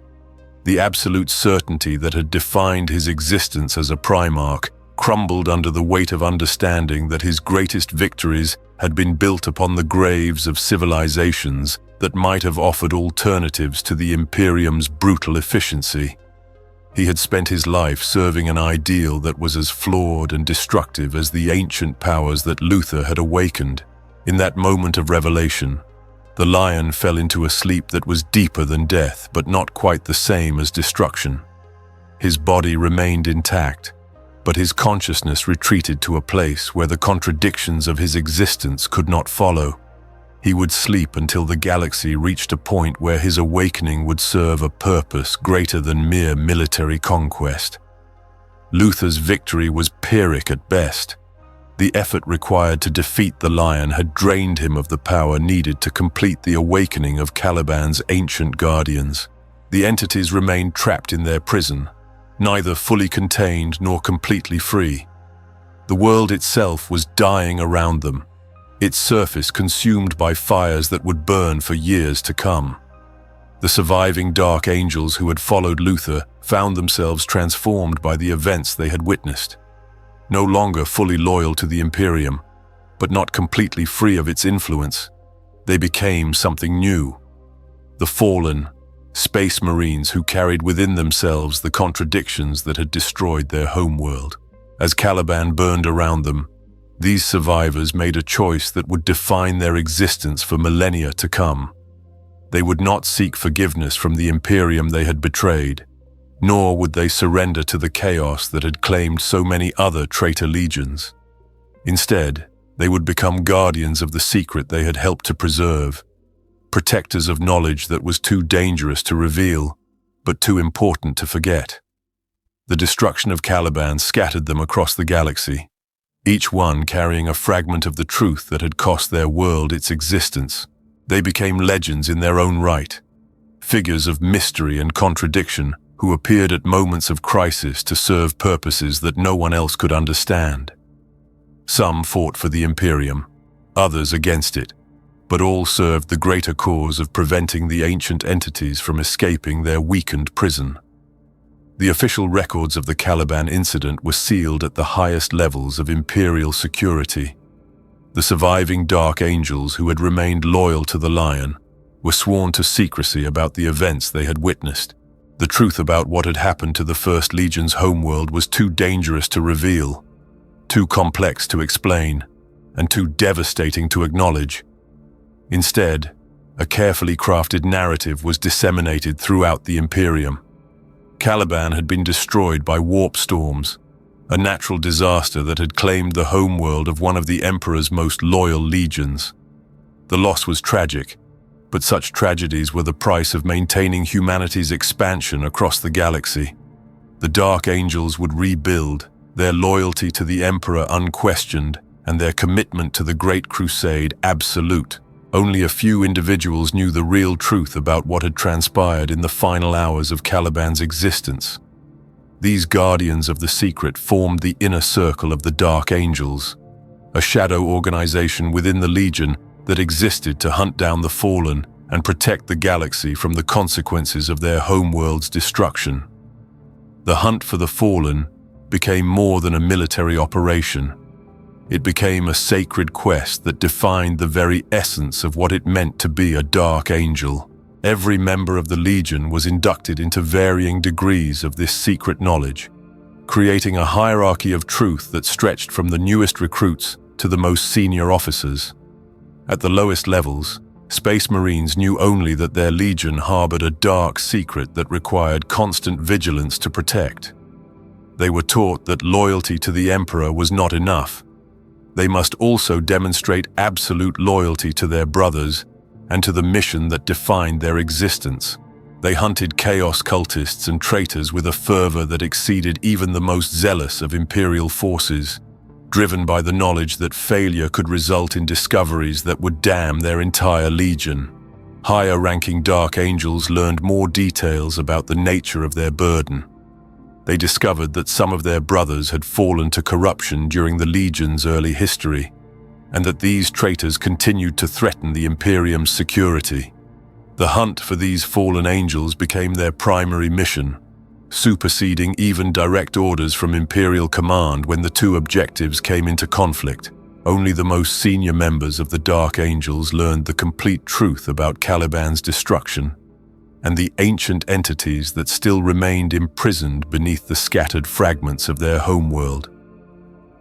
Speaker 1: The absolute certainty that had defined his existence as a Primarch crumbled under the weight of understanding that his greatest victories had been built upon the graves of civilizations that might have offered alternatives to the Imperium's brutal efficiency. He had spent his life serving an ideal that was as flawed and destructive as the ancient powers that Luther had awakened. In that moment of revelation, the Lion fell into a sleep that was deeper than death, but not quite the same as destruction. His body remained intact, but his consciousness retreated to a place where the contradictions of his existence could not follow. He would sleep until the galaxy reached a point where his awakening would serve a purpose greater than mere military conquest. Luther's victory was Pyrrhic at best. The effort required to defeat the lion had drained him of the power needed to complete the awakening of Caliban's ancient guardians. The entities remained trapped in their prison, neither fully contained nor completely free. The world itself was dying around them, its surface consumed by fires that would burn for years to come. The surviving dark angels who had followed Luther found themselves transformed by the events they had witnessed. No longer fully loyal to the Imperium, but not completely free of its influence, they became something new. The fallen, space marines who carried within themselves the contradictions that had destroyed their homeworld. As Caliban burned around them, these survivors made a choice that would define their existence for millennia to come. They would not seek forgiveness from the Imperium they had betrayed, nor would they surrender to the chaos that had claimed so many other traitor legions. Instead, they would become guardians of the secret they had helped to preserve, protectors of knowledge that was too dangerous to reveal, but too important to forget. The destruction of Caliban scattered them across the galaxy, each one carrying a fragment of the truth that had cost their world its existence. They became legends in their own right, figures of mystery and contradiction who appeared at moments of crisis to serve purposes that no one else could understand. Some fought for the Imperium, others against it, but all served the greater cause of preventing the ancient entities from escaping their weakened prison. The official records of the Caliban incident were sealed at the highest levels of Imperial security. The surviving Dark Angels who had remained loyal to the Lion were sworn to secrecy about the events they had witnessed. The truth about what had happened to the First Legion's homeworld was too dangerous to reveal, too complex to explain, and too devastating to acknowledge. Instead, a carefully crafted narrative was disseminated throughout the Imperium. Caliban had been destroyed by warp storms, a natural disaster that had claimed the homeworld of one of the Emperor's most loyal legions. The loss was tragic, but such tragedies were the price of maintaining humanity's expansion across the galaxy. The Dark Angels would rebuild, their loyalty to the Emperor unquestioned, and their commitment to the Great Crusade absolute. Only a few individuals knew the real truth about what had transpired in the final hours of Caliban's existence. These guardians of the secret formed the inner circle of the Dark Angels, a shadow organization within the Legion that existed to hunt down the fallen and protect the galaxy from the consequences of their homeworld's destruction. The hunt for the fallen became more than a military operation. It became a sacred quest that defined the very essence of what it meant to be a Dark Angel. Every member of the Legion was inducted into varying degrees of this secret knowledge, creating a hierarchy of truth that stretched from the newest recruits to the most senior officers. At the lowest levels, Space Marines knew only that their Legion harbored a dark secret that required constant vigilance to protect. They were taught that loyalty to the Emperor was not enough. They must also demonstrate absolute loyalty to their brothers and to the mission that defined their existence. They hunted chaos cultists and traitors with a fervor that exceeded even the most zealous of Imperial forces, driven by the knowledge that failure could result in discoveries that would damn their entire Legion. Higher-ranking Dark Angels learned more details about the nature of their burden. They discovered that some of their brothers had fallen to corruption during the Legion's early history, and that these traitors continued to threaten the Imperium's security. The hunt for these fallen angels became their primary mission, superseding even direct orders from Imperial command when the two objectives came into conflict. Only the most senior members of the Dark Angels learned the complete truth about Caliban's destruction and the ancient entities that still remained imprisoned beneath the scattered fragments of their homeworld.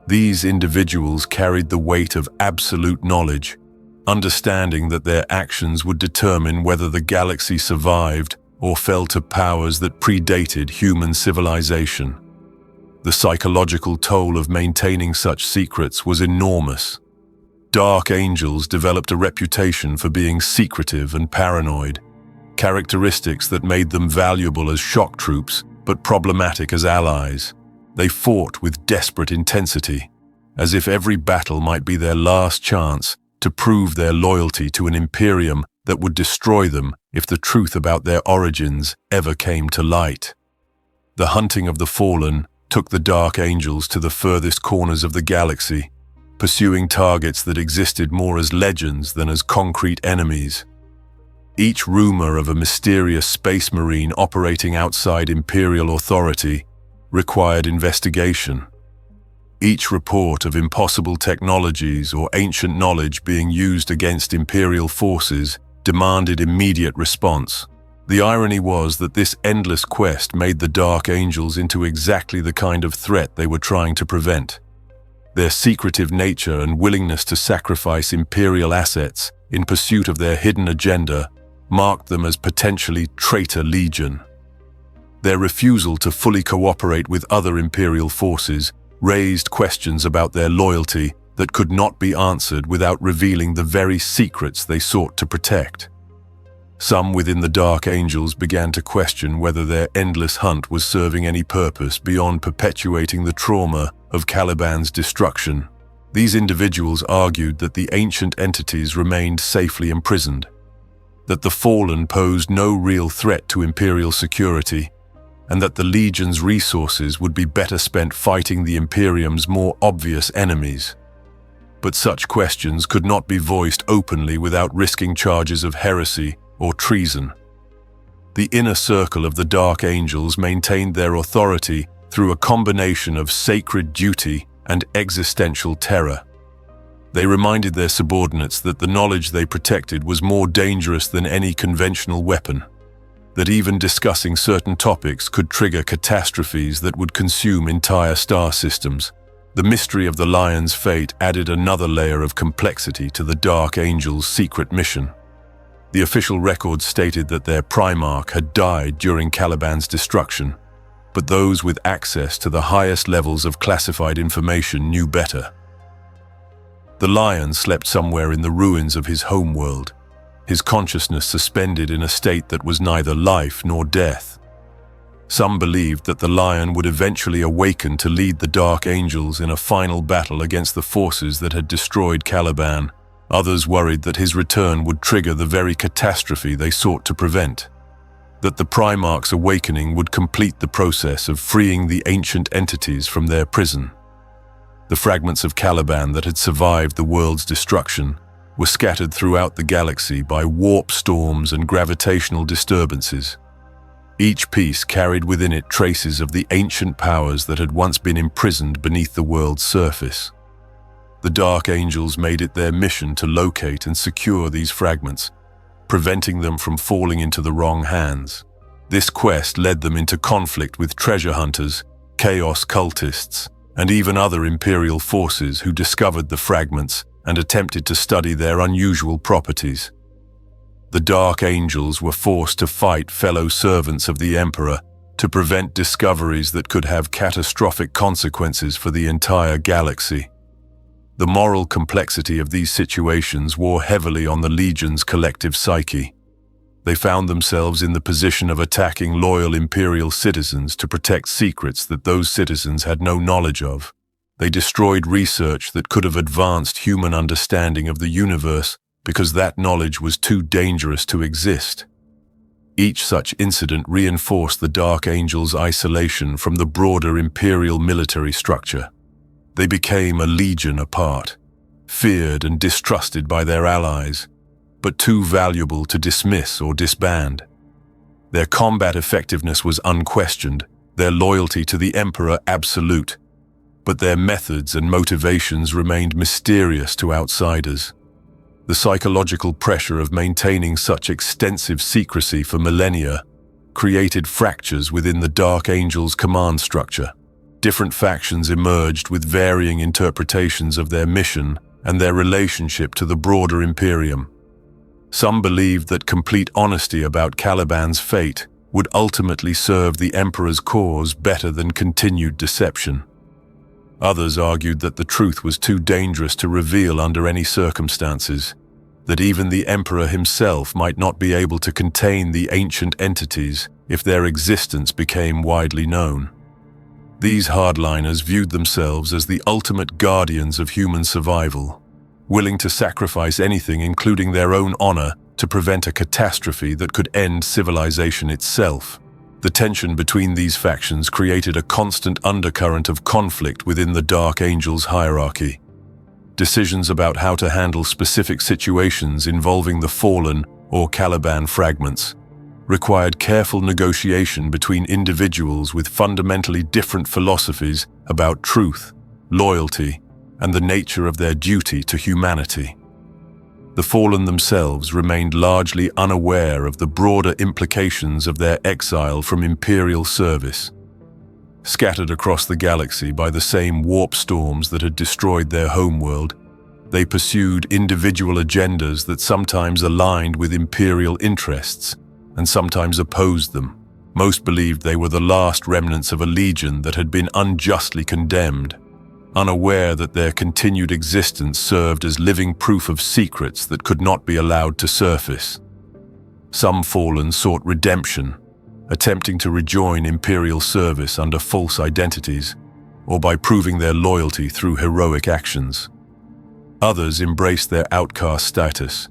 Speaker 1: These individuals carried the weight of absolute knowledge, understanding that their actions would determine whether the galaxy survived or fell to powers that predated human civilization. The psychological toll of maintaining such secrets was enormous. Dark Angels developed a reputation for being secretive and paranoid, characteristics that made them valuable as shock troops but problematic as allies. They fought with desperate intensity, as if every battle might be their last chance to prove their loyalty to an Imperium that would destroy them if the truth about their origins ever came to light. The hunting of the fallen took the Dark Angels to the furthest corners of the galaxy, pursuing targets that existed more as legends than as concrete enemies. Each rumor of a mysterious space marine operating outside Imperial authority required investigation. Each report of impossible technologies or ancient knowledge being used against Imperial forces demanded immediate response. The irony was that this endless quest made the Dark Angels into exactly the kind of threat they were trying to prevent. Their secretive nature and willingness to sacrifice Imperial assets in pursuit of their hidden agenda marked them as potentially traitor legion. Their refusal to fully cooperate with other Imperial forces raised questions about their loyalty that could not be answered without revealing the very secrets they sought to protect. Some within the Dark Angels began to question whether their endless hunt was serving any purpose beyond perpetuating the trauma of Caliban's destruction. These individuals argued that the ancient entities remained safely imprisoned, that the Fallen posed no real threat to Imperial security, and that the Legion's resources would be better spent fighting the Imperium's more obvious enemies. But such questions could not be voiced openly without risking charges of heresy or treason. The inner circle of the Dark Angels maintained their authority through a combination of sacred duty and existential terror. They reminded their subordinates that the knowledge they protected was more dangerous than any conventional weapon, that even discussing certain topics could trigger catastrophes that would consume entire star systems. The mystery of the Lion's fate added another layer of complexity to the Dark Angels' secret mission. The official records stated that their Primarch had died during Caliban's destruction, but those with access to the highest levels of classified information knew better. The Lion slept somewhere in the ruins of his homeworld, his consciousness suspended in a state that was neither life nor death. Some believed that the Lion would eventually awaken to lead the Dark Angels in a final battle against the forces that had destroyed Caliban. Others worried that his return would trigger the very catastrophe they sought to prevent, that the Primarch's awakening would complete the process of freeing the ancient entities from their prison. The fragments of Caliban that had survived the world's destruction were scattered throughout the galaxy by warp storms and gravitational disturbances. Each piece carried within it traces of the ancient powers that had once been imprisoned beneath the world's surface. The Dark Angels made it their mission to locate and secure these fragments, preventing them from falling into the wrong hands. This quest led them into conflict with treasure hunters, chaos cultists, and even other Imperial forces who discovered the fragments and attempted to study their unusual properties. The Dark Angels were forced to fight fellow servants of the Emperor to prevent discoveries that could have catastrophic consequences for the entire galaxy. The moral complexity of these situations wore heavily on the Legion's collective psyche. They found themselves in the position of attacking loyal Imperial citizens to protect secrets that those citizens had no knowledge of. They destroyed research that could have advanced human understanding of the universe because that knowledge was too dangerous to exist. Each such incident reinforced the Dark Angels' isolation from the broader Imperial military structure. They became a legion apart, feared and distrusted by their allies, but too valuable to dismiss or disband. Their combat effectiveness was unquestioned, their loyalty to the Emperor absolute, but their methods and motivations remained mysterious to outsiders. The psychological pressure of maintaining such extensive secrecy for millennia created fractures within the Dark Angels' command structure. Different factions emerged with varying interpretations of their mission and their relationship to the broader Imperium. Some believed that complete honesty about Caliban's fate would ultimately serve the Emperor's cause better than continued deception. Others argued that the truth was too dangerous to reveal under any circumstances, that even the Emperor himself might not be able to contain the ancient entities if their existence became widely known. These hardliners viewed themselves as the ultimate guardians of human survival, willing to sacrifice anything, including their own honor, to prevent a catastrophe that could end civilization itself. The tension between these factions created a constant undercurrent of conflict within the Dark Angels hierarchy. Decisions about how to handle specific situations involving the Fallen or Caliban fragments required careful negotiation between individuals with fundamentally different philosophies about truth, loyalty, and the nature of their duty to humanity. The Fallen themselves remained largely unaware of the broader implications of their exile from Imperial service. Scattered across the galaxy by the same warp storms that had destroyed their homeworld, they pursued individual agendas that sometimes aligned with Imperial interests and sometimes opposed them. Most believed they were the last remnants of a legion that had been unjustly condemned, unaware that their continued existence served as living proof of secrets that could not be allowed to surface. Some Fallen sought redemption, attempting to rejoin Imperial service under false identities, or by proving their loyalty through heroic actions. Others embraced their outcast status,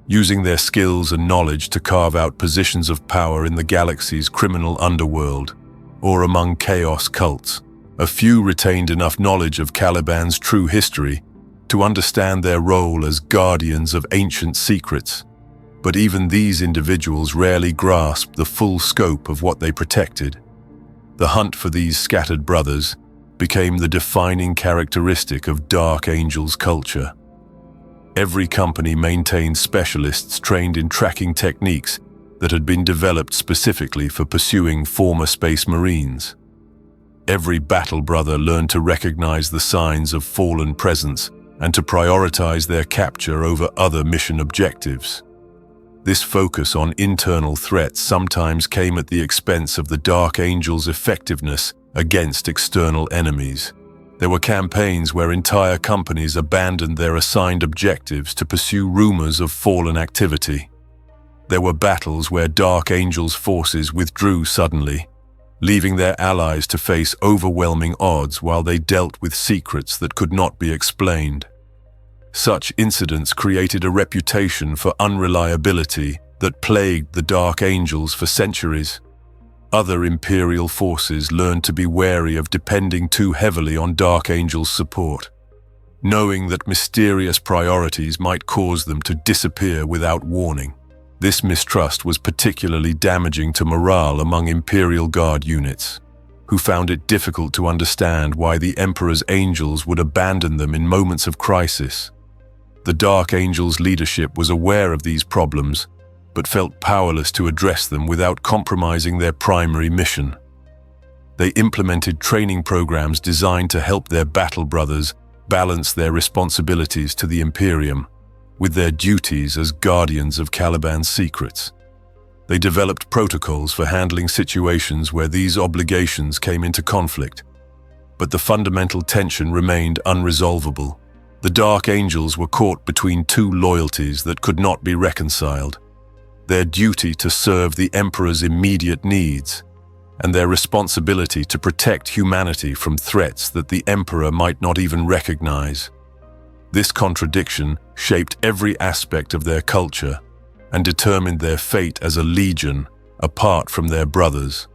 Speaker 1: using their skills and knowledge to carve out positions of power in the galaxy's criminal underworld, or among chaos cults. A few retained enough knowledge of Caliban's true history to understand their role as guardians of ancient secrets, but even these individuals rarely grasped the full scope of what they protected. The hunt for these scattered brothers became the defining characteristic of Dark Angels culture. Every company maintained specialists trained in tracking techniques that had been developed specifically for pursuing former Space Marines. Every battle brother learned to recognize the signs of Fallen presence and to prioritize their capture over other mission objectives. This focus on internal threats sometimes came at the expense of the Dark Angels' effectiveness against external enemies. There were campaigns where entire companies abandoned their assigned objectives to pursue rumors of Fallen activity. There were battles where Dark Angels' forces withdrew suddenly, leaving their allies to face overwhelming odds while they dealt with secrets that could not be explained. Such incidents created a reputation for unreliability that plagued the Dark Angels for centuries. Other Imperial forces learned to be wary of depending too heavily on Dark Angels' support, knowing that mysterious priorities might cause them to disappear without warning. This mistrust was particularly damaging to morale among Imperial Guard units, who found it difficult to understand why the Emperor's angels would abandon them in moments of crisis. The Dark Angels' leadership was aware of these problems, but felt powerless to address them without compromising their primary mission. They implemented training programs designed to help their battle brothers balance their responsibilities to the Imperium with their duties as guardians of Caliban's secrets. They developed protocols for handling situations where these obligations came into conflict, but the fundamental tension remained unresolvable. The Dark Angels were caught between two loyalties that could not be reconciled: their duty to serve the Emperor's immediate needs, and their responsibility to protect humanity from threats that the Emperor might not even recognize. This contradiction shaped every aspect of their culture and determined their fate as a legion apart from their brothers.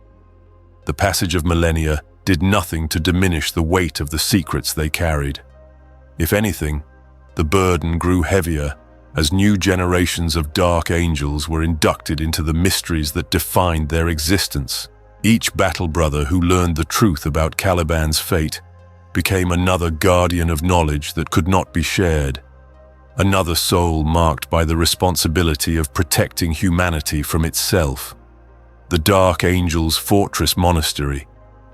Speaker 1: The passage of millennia did nothing to diminish the weight of the secrets they carried. If anything, the burden grew heavier as new generations of Dark Angels were inducted into the mysteries that defined their existence. Each battle brother who learned the truth about Caliban's fate became another guardian of knowledge that could not be shared, another soul marked by the responsibility of protecting humanity from itself. The Dark Angels' fortress monastery,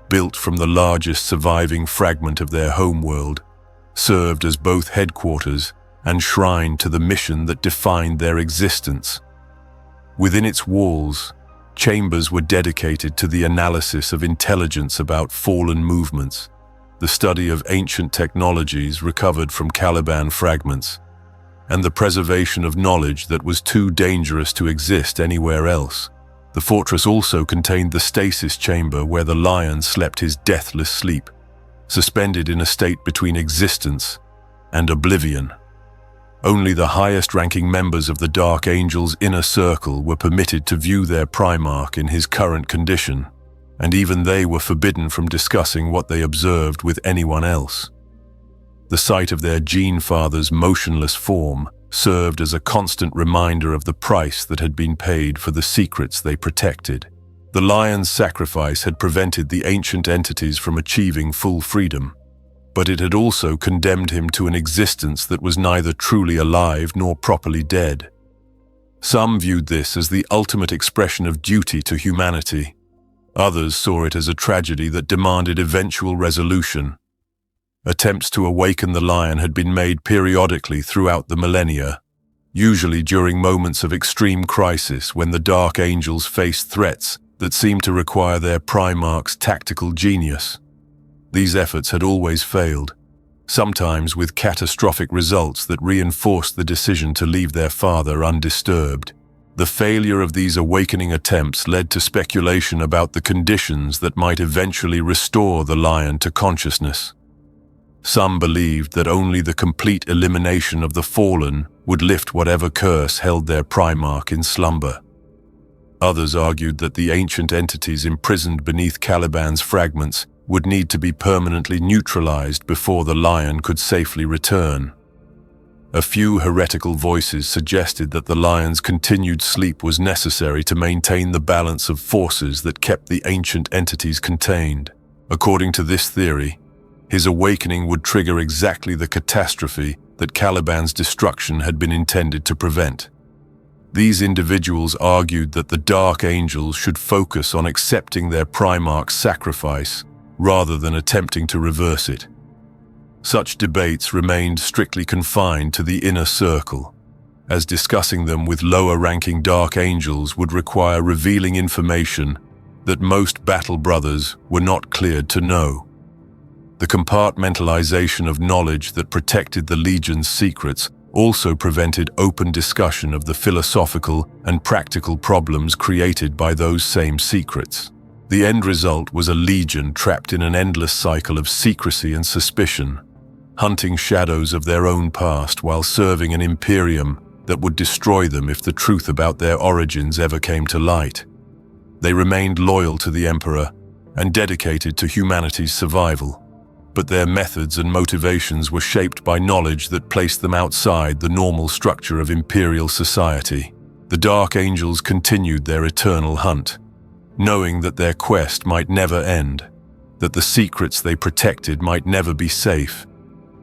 Speaker 1: built from the largest surviving fragment of their homeworld, served as both headquarters and shrine to the mission that defined their existence. Within its walls, chambers were dedicated to the analysis of intelligence about fallen movements, the study of ancient technologies recovered from Caliban fragments, and the preservation of knowledge that was too dangerous to exist anywhere else. The fortress also contained the stasis chamber where the lion slept his deathless sleep, suspended in a state between existence and oblivion. Only the highest-ranking members of the Dark Angel's inner circle were permitted to view their Primarch in his current condition, and even they were forbidden from discussing what they observed with anyone else. The sight of their Gene Father's motionless form served as a constant reminder of the price that had been paid for the secrets they protected. The lion's sacrifice had prevented the ancient entities from achieving full freedom, but it had also condemned him to an existence that was neither truly alive nor properly dead. Some viewed this as the ultimate expression of duty to humanity. Others saw it as a tragedy that demanded eventual resolution. Attempts to awaken the lion had been made periodically throughout the millennia, usually during moments of extreme crisis when the Dark Angels faced threats that seemed to require their Primarch's tactical genius. These efforts had always failed, sometimes with catastrophic results that reinforced the decision to leave their father undisturbed. The failure of these awakening attempts led to speculation about the conditions that might eventually restore the lion to consciousness. Some believed that only the complete elimination of the fallen would lift whatever curse held their Primarch in slumber. Others argued that the ancient entities imprisoned beneath Caliban's fragments would need to be permanently neutralized before the lion could safely return. A few heretical voices suggested that the lion's continued sleep was necessary to maintain the balance of forces that kept the ancient entities contained. According to this theory, his awakening would trigger exactly the catastrophe that Caliban's destruction had been intended to prevent. These individuals argued that the Dark Angels should focus on accepting their Primarch's sacrifice rather than attempting to reverse it. Such debates remained strictly confined to the inner circle, as discussing them with lower-ranking Dark Angels would require revealing information that most Battle Brothers were not cleared to know. The compartmentalization of knowledge that protected the Legion's secrets also prevented open discussion of the philosophical and practical problems created by those same secrets. The end result was a Legion trapped in an endless cycle of secrecy and suspicion, hunting shadows of their own past while serving an Imperium that would destroy them if the truth about their origins ever came to light. They remained loyal to the Emperor and dedicated to humanity's survival, but their methods and motivations were shaped by knowledge that placed them outside the normal structure of Imperial society. The Dark Angels continued their eternal hunt, knowing that their quest might never end, that the secrets they protected might never be safe,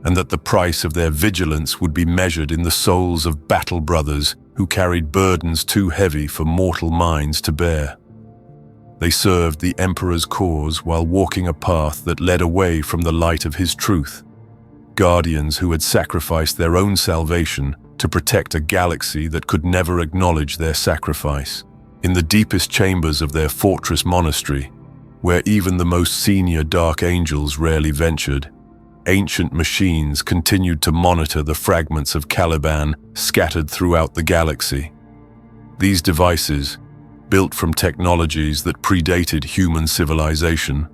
Speaker 1: and that the price of their vigilance would be measured in the souls of Battle Brothers who carried burdens too heavy for mortal minds to bear. They served the Emperor's cause while walking a path that led away from the light of his truth. Guardians who had sacrificed their own salvation to protect a galaxy that could never acknowledge their sacrifice. In the deepest chambers of their fortress monastery, where even the most senior Dark Angels rarely ventured, ancient machines continued to monitor the fragments of Caliban scattered throughout the galaxy. These devices, built from technologies that predated human civilization,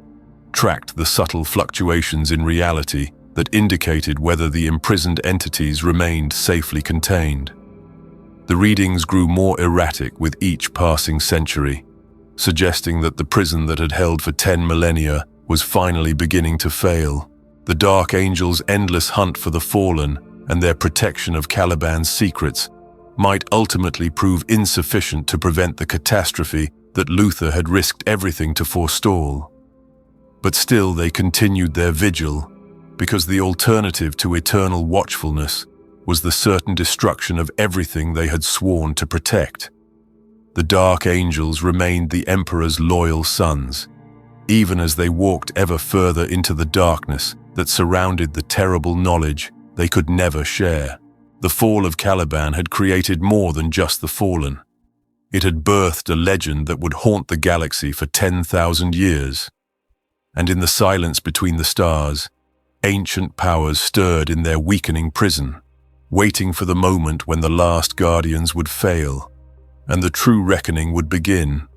Speaker 1: tracked the subtle fluctuations in reality that indicated whether the imprisoned entities remained safely contained. The readings grew more erratic with each passing century, suggesting that the prison that had held for 10 millennia was finally beginning to fail. The Dark Angels' endless hunt for the fallen and their protection of Caliban's secrets might ultimately prove insufficient to prevent the catastrophe that Luther had risked everything to forestall. But still they continued their vigil, because the alternative to eternal watchfulness was the certain destruction of everything they had sworn to protect. The Dark Angels remained the Emperor's loyal sons, even as they walked ever further into the darkness that surrounded the terrible knowledge they could never share. The fall of Caliban had created more than just the fallen. It had birthed a legend that would haunt the galaxy for 10,000 years. And in the silence between the stars, ancient powers stirred in their weakening prison, waiting for the moment when the last guardians would fail, and the true reckoning would begin.